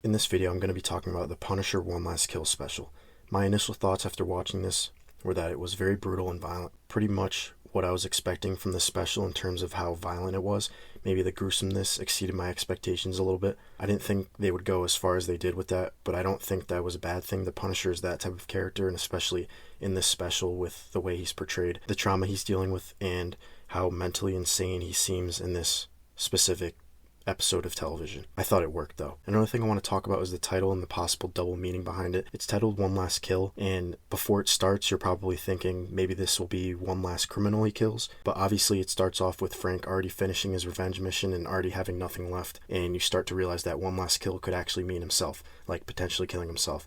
In this video, I'm going to be talking about the Punisher One Last Kill special. My initial thoughts after watching this were that it was very brutal and violent. Pretty much what I was expecting from the special in terms of how violent it was. Maybe the gruesomeness exceeded my expectations a little bit. I didn't think they would go as far as they did with that, but I don't think that was a bad thing. The Punisher is that type of character, and especially in this special with the way he's portrayed, the trauma he's dealing with, and how mentally insane he seems in this specific episode of television. I thought it worked though. Another thing I want to talk about is the title and the possible double meaning behind it. It's titled One Last Kill, and before it starts, you're probably thinking maybe this will be one last criminal he kills, but obviously it starts off with Frank already finishing his revenge mission and already having nothing left, and you start to realize that one last kill could actually mean himself, like potentially killing himself.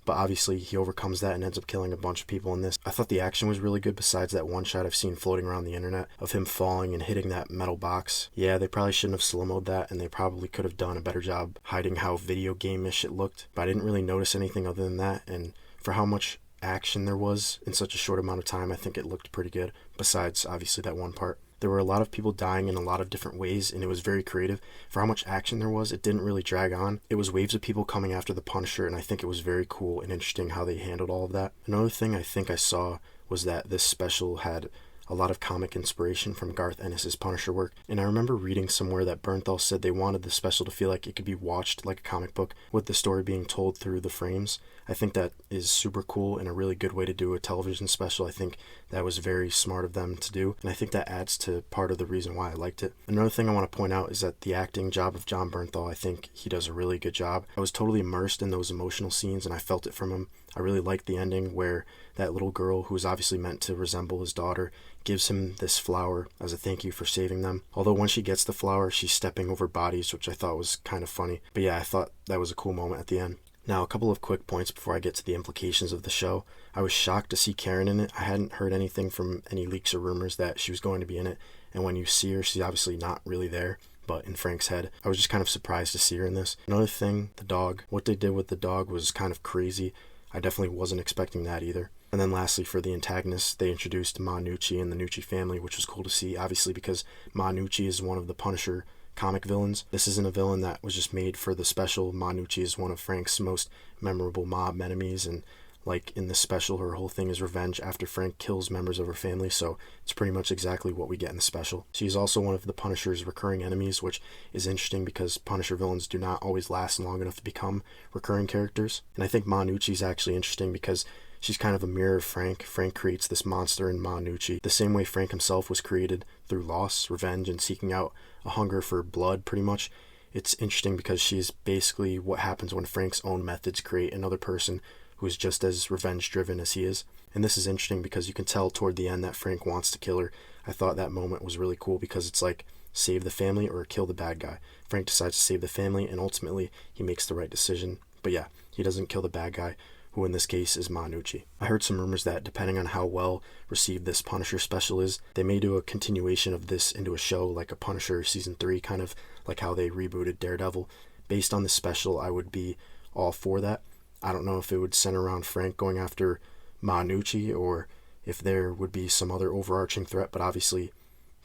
But obviously he overcomes that and ends up killing a bunch of people in this. I thought the action was really good besides that one shot I've seen floating around the internet of him falling and hitting that metal box. Yeah, they probably shouldn't have slow-moed that, and they probably could have done a better job hiding how video game-ish it looked, but I didn't really notice anything other than that, and for how much action there was in such a short amount of time, I think it looked pretty good, besides obviously that one part. There were a lot of people dying in a lot of different ways, and it was very creative. For how much action there was, it didn't really drag on. It was waves of people coming after the Punisher, and I think it was very cool and interesting how they handled all of that. Another thing I think I saw was that this special had a lot of comic inspiration from Garth Ennis's Punisher work, and I remember reading somewhere that Bernthal said they wanted the special to feel like it could be watched like a comic book, with the story being told through the frames. I think that is super cool and a really good way to do a television special. I think that was very smart of them to do, and I think that adds to part of the reason why I liked it. Another thing I want to point out is that the acting job of Jon Bernthal, I think he does a really good job. I was totally immersed in those emotional scenes, and I felt it from him. I really liked the ending where that little girl, who is obviously meant to resemble his daughter, gives him this flower as a thank you for saving them. Although when she gets the flower, she's stepping over bodies, which I thought was kind of funny. But yeah, I thought that was a cool moment at the end. Now, a couple of quick points before I get to the implications of the show. I was shocked to see Karen in it. I hadn't heard anything from any leaks or rumors that she was going to be in it, and when you see her, she's obviously not really there. But in Frank's head, I was just kind of surprised to see her in this. Another thing, the dog. What they did with the dog was kind of crazy. I definitely wasn't expecting that either. And then lastly, for the antagonists, they introduced Gnucci and the Gnucci family, which was cool to see, obviously, because Gnucci is one of the Punisher comic villains. This isn't a villain that was just made for the special. Gnucci is one of Frank's most memorable mob enemies, and like in this special, her whole thing is revenge after Frank kills members of her family, so it's pretty much exactly what we get in the special. She's also one of the Punisher's recurring enemies, which is interesting because Punisher villains do not always last long enough to become recurring characters. And I think Gnucci is actually interesting because she's kind of a mirror of Frank. Frank creates this monster in Gnucci, the same way Frank himself was created through loss, revenge, and seeking out a hunger for blood, pretty much. It's interesting because she's basically what happens when Frank's own methods create another person who is just as revenge-driven as he is. And this is interesting because you can tell toward the end that Frank wants to kill her. I thought that moment was really cool because it's like, save the family or kill the bad guy. Frank decides to save the family, and ultimately he makes the right decision. But yeah, he doesn't kill the bad guy, who in this case is Gnucci. I heard some rumors that depending on how well received this Punisher special is, they may do a continuation of this into a show like a Punisher Season 3, kind of like how they rebooted Daredevil. Based on this special, I would be all for that. I don't know if it would center around Frank going after Gnucci or if there would be some other overarching threat, but obviously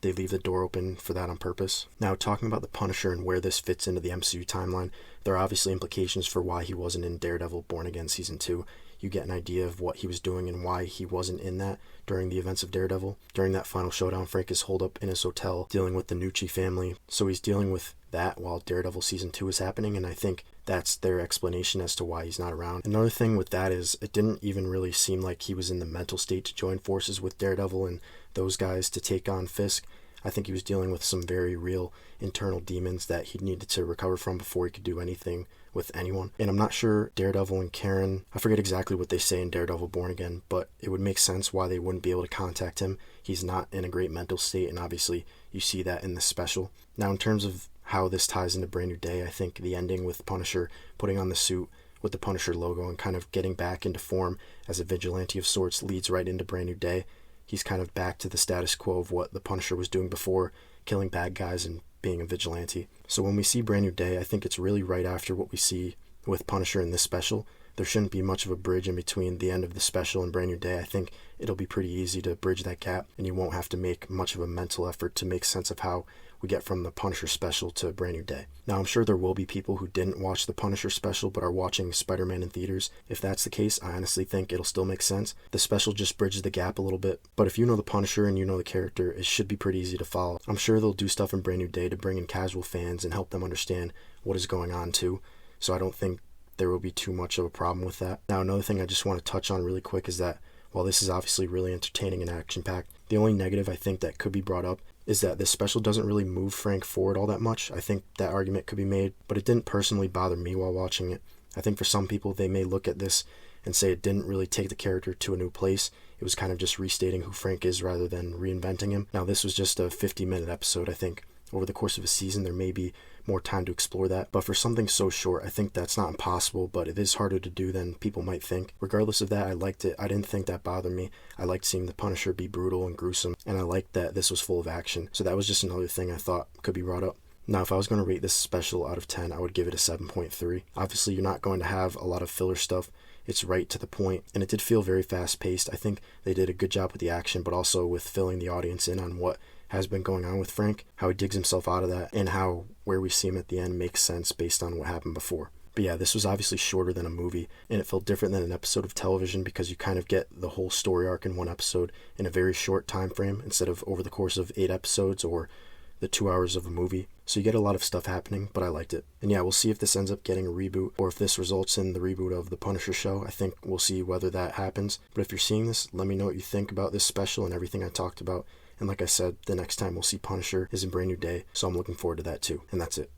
they leave the door open for that on purpose. Now, talking about the Punisher and where this fits into the MCU timeline, there are obviously implications for why he wasn't in Daredevil Born Again Season 2. You get an idea of what he was doing and why he wasn't in that during the events of Daredevil. During that final showdown, Frank is holed up in his hotel dealing with the Gnucci family, so he's dealing with that while Daredevil Season 2 is happening, and I think that's their explanation as to why he's not around. Another thing with that is it didn't even really seem like he was in the mental state to join forces with Daredevil and those guys to take on Fisk. I think he was dealing with some very real internal demons that he needed to recover from before he could do anything with anyone. And I'm not sure Daredevil and Karen, I forget exactly what they say in Daredevil Born Again, but it would make sense why they wouldn't be able to contact him. He's not in a great mental state, and obviously you see that in this special. Now, in terms of how this ties into Brand New Day, I think the ending with Punisher putting on the suit with the Punisher logo and kind of getting back into form as a vigilante of sorts leads right into Brand New Day. He's kind of back to the status quo of what the Punisher was doing before, killing bad guys and being a vigilante. So when we see Brand New Day, I think it's really right after what we see with Punisher in this special. There shouldn't be much of a bridge in between the end of the special and Brand New Day. I think it'll be pretty easy to bridge that gap, and you won't have to make much of a mental effort to make sense of how we get from the Punisher special to Brand New Day. Now, I'm sure there will be people who didn't watch the Punisher special but are watching Spider-Man in theaters. If that's the case, I honestly think it'll still make sense. The special just bridges the gap a little bit, but if you know the Punisher and you know the character, it should be pretty easy to follow. I'm sure they'll do stuff in Brand New Day to bring in casual fans and help them understand what is going on too, so I don't think there will be too much of a problem with that. Now, another thing I just want to touch on really quick is that while this is obviously really entertaining and action-packed, the only negative I think that could be brought up is that this special doesn't really move Frank forward all that much. I think that argument could be made, but it didn't personally bother me while watching it. I think for some people, they may look at this and say it didn't really take the character to a new place. It was kind of just restating who Frank is rather than reinventing him. Now, this was just a 50-minute episode. I think over the course of a season, there may be more time to explore that, but for something so short, I think that's not impossible, but it is harder to do than people might think. Regardless of that, I liked it. I didn't think that bothered me. I liked seeing the Punisher be brutal and gruesome, and I liked that this was full of action. So that was just another thing I thought could be brought up. Now, if I was going to rate this special out of 10, I would give it a 7.3. Obviously, you're not going to have a lot of filler stuff. It's right to the point, and it did feel very fast-paced. I think they did a good job with the action, but also with filling the audience in on what has been going on with Frank, how he digs himself out of that, and how where we see him at the end makes sense based on what happened before. But yeah, this was obviously shorter than a movie, and it felt different than an episode of television because you kind of get the whole story arc in one episode in a very short time frame instead of over the course of 8 episodes or the 2 hours of a movie. So you get a lot of stuff happening, but I liked it. And yeah, we'll see if this ends up getting a reboot or if this results in the reboot of The Punisher show. I think we'll see whether that happens. But if you're seeing this, let me know what you think about this special and everything I talked about. And like I said, the next time we'll see Punisher is in Brand New Day, so I'm looking forward to that too. And that's it.